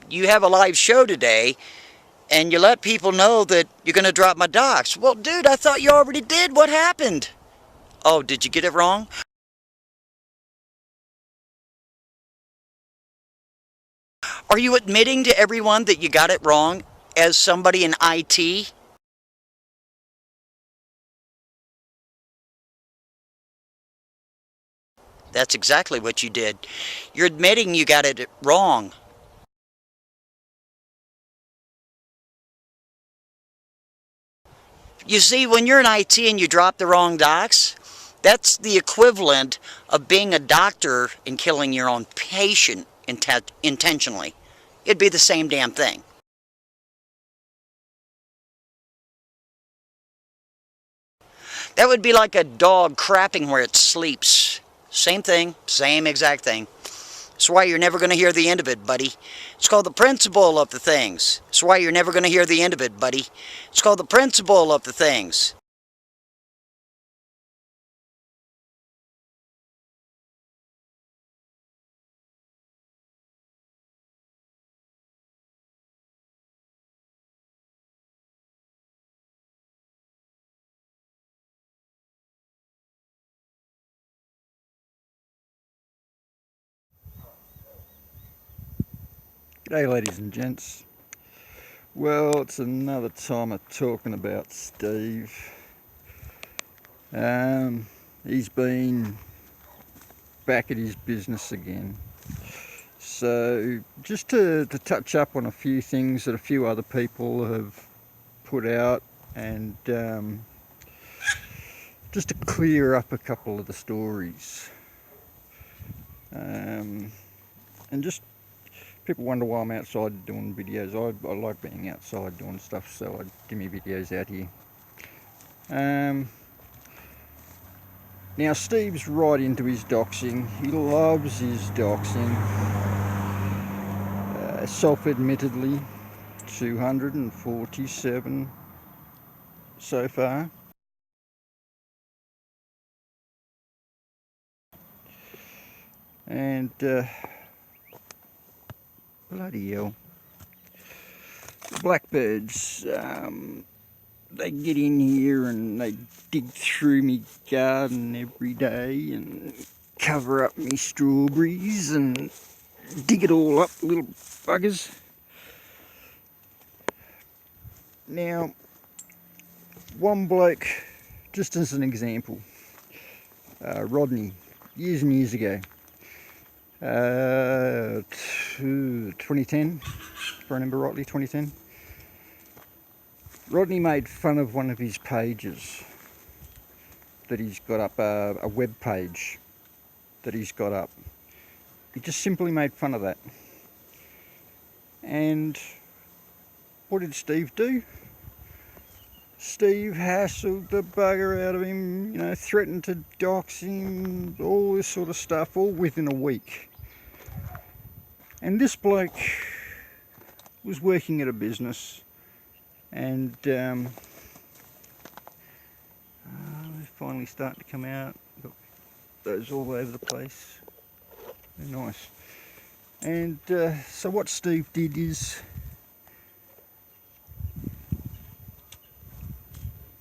you have a live show today, and you let people know that you're going to drop my docs. Well, dude, I thought you already did. What happened? Oh, did you get it wrong? Are you admitting to everyone that you got it wrong as somebody in IT? That's exactly what you did. You're admitting you got it wrong. You see, when you're in IT and you drop the wrong docs, that's the equivalent of being a doctor and killing your own patient intentionally. It'd be the same damn thing. That would be like a dog crapping where it sleeps. Same thing, same exact thing. That's why you're never going to hear the end of it, buddy. It's called the principle of the things. That's why you're never going to hear the end of it, buddy. It's called the principle of the things. G'day ladies and gents. Well, it's another time of talking about Steve. He's been back at his business again. So just to touch up on a few things that a few other people have put out, and just to clear up a couple of the stories. And just people wonder why I'm outside doing videos. I like being outside doing stuff, so I give me videos out here. Now Steve's right into his doxing. He loves his doxing. Self-admittedly, 247 so far. And bloody hell, the blackbirds, they get in here and they dig through me garden every day and cover up me strawberries and dig it all up, little buggers. Now, one bloke, just as an example, Rodney, years and years ago, 2010, if I remember rightly, 2010. Rodney made fun of one of his pages that he's got up, a web page that he's got up. He just simply made fun of that. And what did Steve do? Steve hassled the bugger out of him, threatened to dox him, all this sort of stuff, all within a week. And this bloke was working at a business, and they're finally starting to come out. Got those all over the place. They're nice. And so what Steve did is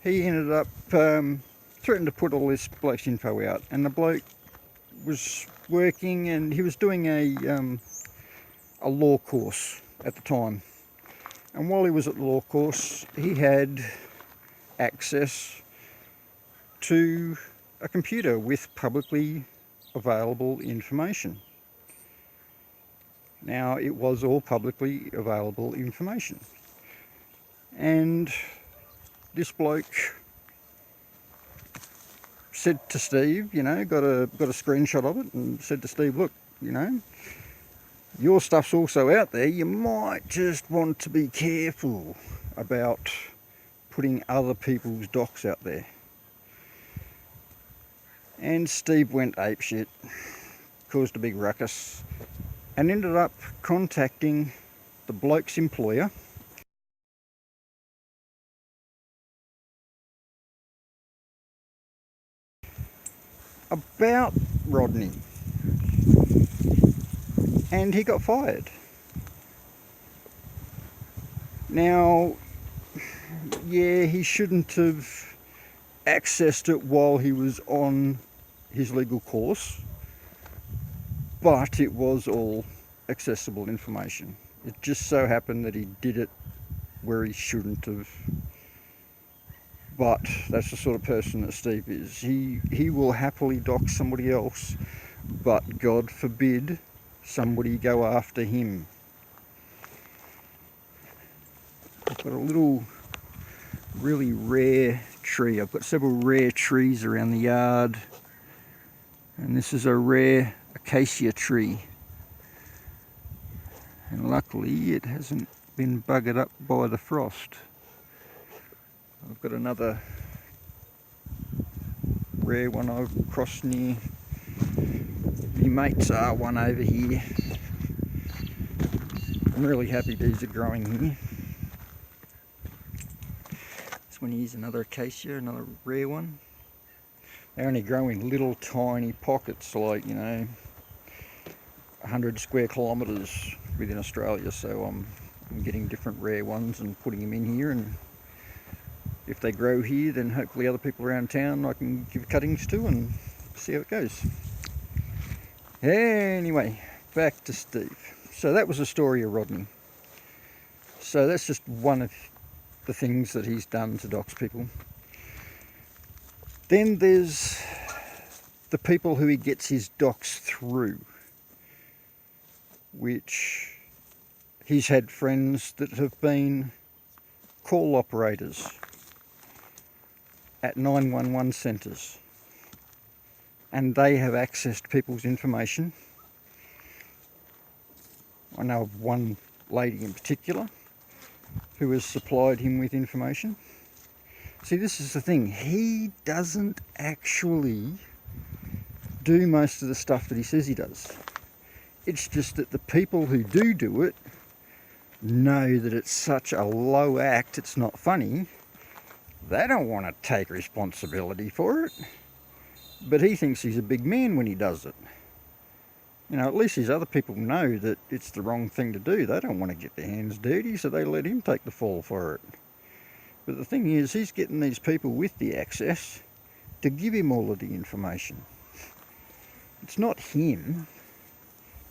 he ended up threatening to put all this bloke's info out, and the bloke was working, and he was doing a law course at the time. And while he was at the law course, he had access to a computer with publicly available information. Now, it was all publicly available information. And this bloke said to Steve, got a screenshot of it, and said to Steve, look, your stuff's also out there. You might just want to be careful about putting other people's docs out there. And Steve went apeshit, caused a big ruckus, and ended up contacting the bloke's employer, about Rodney. and he got fired. Now, yeah, he shouldn't have accessed it while he was on his legal course, but it was all accessible information. It just so happened that he did it where he shouldn't have. But that's the sort of person that Steve is. He will happily dox somebody else, but God forbid somebody go after him. I've got a little really rare tree. I've got several rare trees around the yard, and this is a rare acacia tree. And luckily it hasn't been buggered up by the frost. I've got another rare one I've crossed near my mates are one over here. I'm really happy these are growing here. This one here's another acacia, another rare one. They only grow in little tiny pockets, like, you know, 100 square kilometres within Australia, so I'm getting different rare ones and putting them in here, and if they grow here then hopefully other people around town I can give cuttings to and see how it goes. Anyway, back to Steve. So that was the story of Rodney. So that's just one of the things that he's done to dox people. Then there's the people who he gets his dox through, which he's had friends that have been call operators at 911 centres, and they have accessed people's information. I know of one lady in particular who has supplied him with information. See, this is the thing, he doesn't actually do most of the stuff that he says he does. It's just that the people who do it know that it's such a low act, it's not funny. They don't want to take responsibility for it. But he thinks he's a big man when he does it. You know, at least these other people know that it's the wrong thing to do. They don't want to get their hands dirty, so they let him take the fall for it. But the thing is, he's getting these people with the access to give him all of the information. It's not him.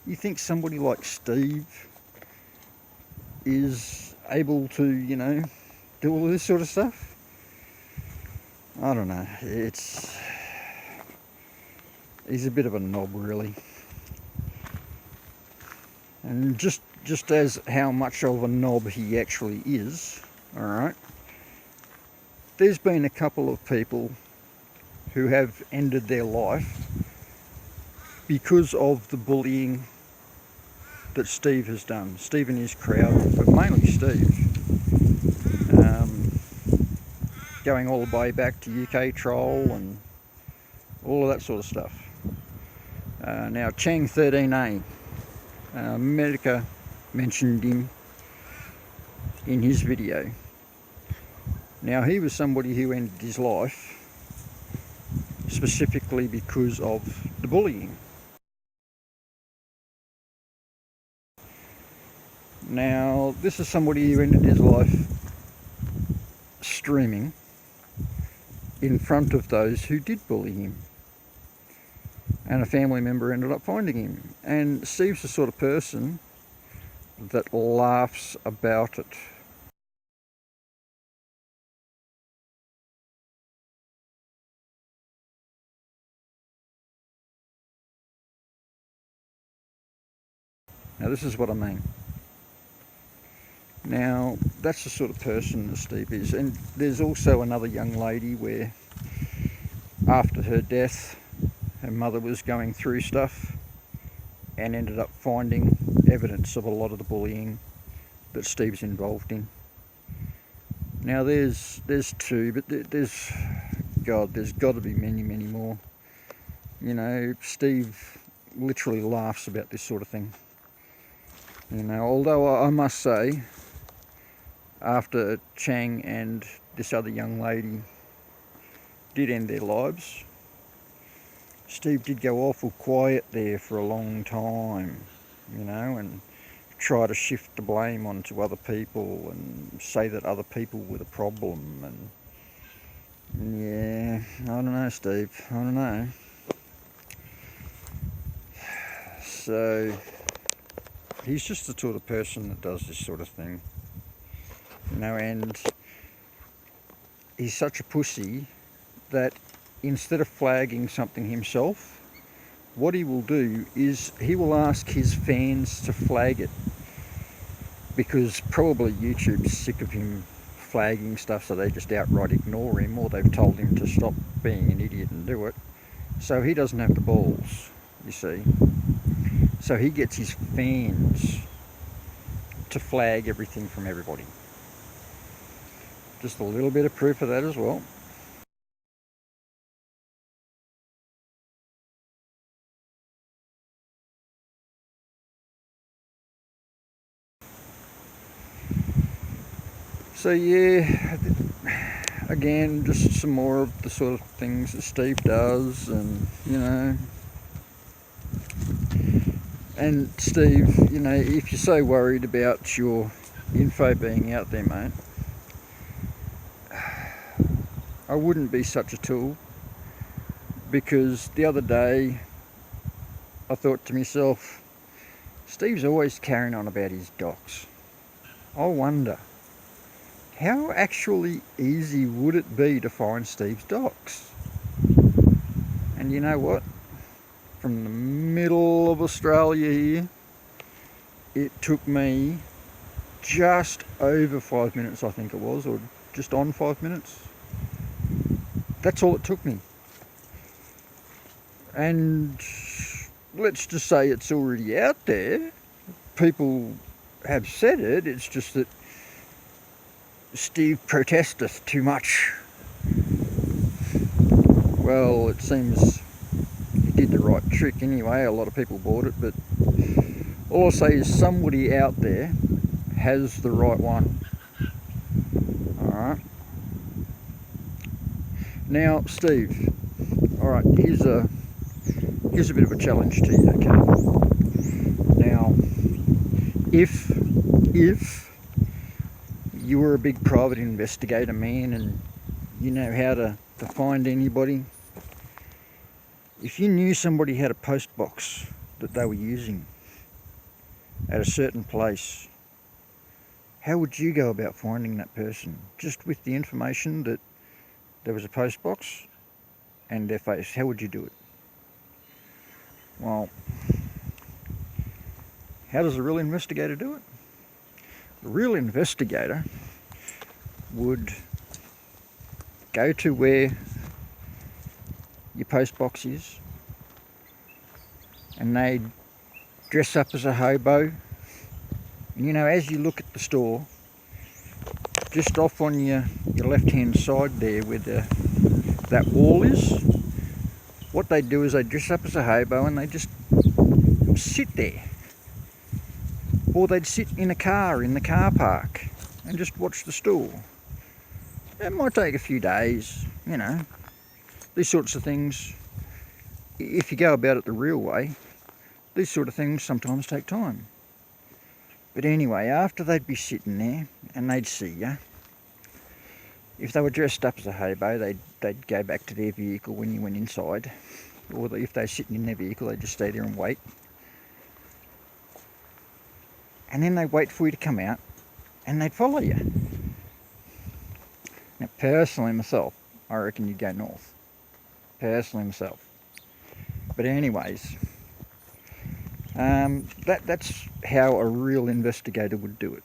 You think somebody like Steve is able to, you know, do all of this sort of stuff? I don't know. He's a bit of a knob, really. And just as how much of a knob he actually is, alright, there's been a couple of people who have ended their life because of the bullying that Steve has done. Steve and his crowd, but mainly Steve. Going all the way back to UK Troll and all of that sort of stuff. Now, Chang 13A, Medica mentioned him in his video. Now, he was somebody who ended his life specifically because of the bullying. Now, this is somebody who ended his life streaming in front of those who did bully him. And a family member ended up finding him. And Steve's the sort of person that laughs about it. Now, this is what I mean. Now, that's the sort of person that Steve is. And there's also another young lady where, after her death, her mother was going through stuff and ended up finding evidence of a lot of the bullying that Steve's involved in. Now, there's two, but there's got to be many, many more. You know, Steve literally laughs about this sort of thing. You know, although I must say, after Chang and this other young lady did end their lives, Steve did go awful quiet there for a long time. you know, and try to shift the blame onto other people and say that other people were the problem. And yeah, I don't know, Steve, I don't know. So he's just the sort of person that does this sort of thing, you know, and he's such a pussy that instead of flagging something himself, what he will do is he will ask his fans to flag it, because probably YouTube's sick of him flagging stuff, so they just outright ignore him, or they've told him to stop being an idiot and do it. So he doesn't have the balls, you see. So he gets his fans to flag everything from everybody. Just a little bit of proof of that as well. So yeah, again, just some more of the sort of things that Steve does, and you know. And Steve, you know, if you're so worried about your info being out there, mate, I wouldn't be such a tool, because the other day I thought to myself, Steve's always carrying on about his docs. I wonder, how actually easy would it be to find Steve's docs? And you know what? From the middle of Australia here, it took me just over 5 minutes, I think it was, or just on 5 minutes. That's all it took me. And let's just say it's already out there. People have said it, it's just that Steve protesteth too much. Well, it seems he did the right trick anyway. A lot of people bought it, but all I'll say is somebody out there has the right one. Alright. Now, Steve, alright, here's a bit of a challenge to you, okay? Now, if you were a big private investigator, man, and you know how to find anybody, if you knew somebody had a post box that they were using at a certain place, how would you go about finding that person? Just with the information that there was a post box and their face, how would you do it? Well, how does a real investigator do it? A real investigator would go to where your post box is, and they'd dress up as a hobo. And you know, as you look at the store, just off on your left hand side there where that wall is, what they do is they dress up as a hobo and they just sit there. Or they'd sit in a car in the car park and just watch the store. It might take a few days, you know. These sorts of things, if you go about it the real way, these sort of things sometimes take time. But anyway, after they'd be sitting there and they'd see you, if they were dressed up as a hobo, they'd go back to their vehicle when you went inside. Or if they're sitting in their vehicle, they'd just stay there and wait. And then they'd wait for you to come out and they'd follow you. Now, personally myself, I reckon you'd go north. Personally myself. But anyways, that's how a real investigator would do it.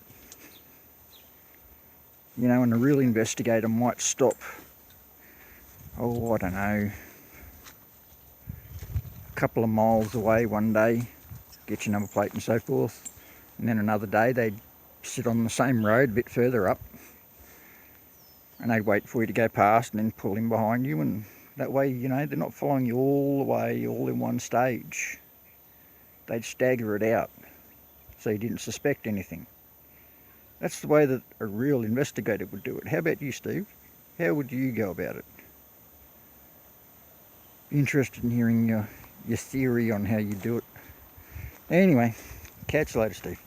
You know, and a real investigator might stop, oh, I don't know, a couple of miles away one day, get your number plate and so forth, and then another day they'd sit on the same road a bit further up, and they'd wait for you to go past and then pull in behind you, and that way, you know, they're not following you all the way, all in one stage. They'd stagger it out so you didn't suspect anything. That's the way that a real investigator would do it. How about you, Steve? How would you go about it? Be interested in hearing your theory on how you do it. Anyway, Catch you later, Steve.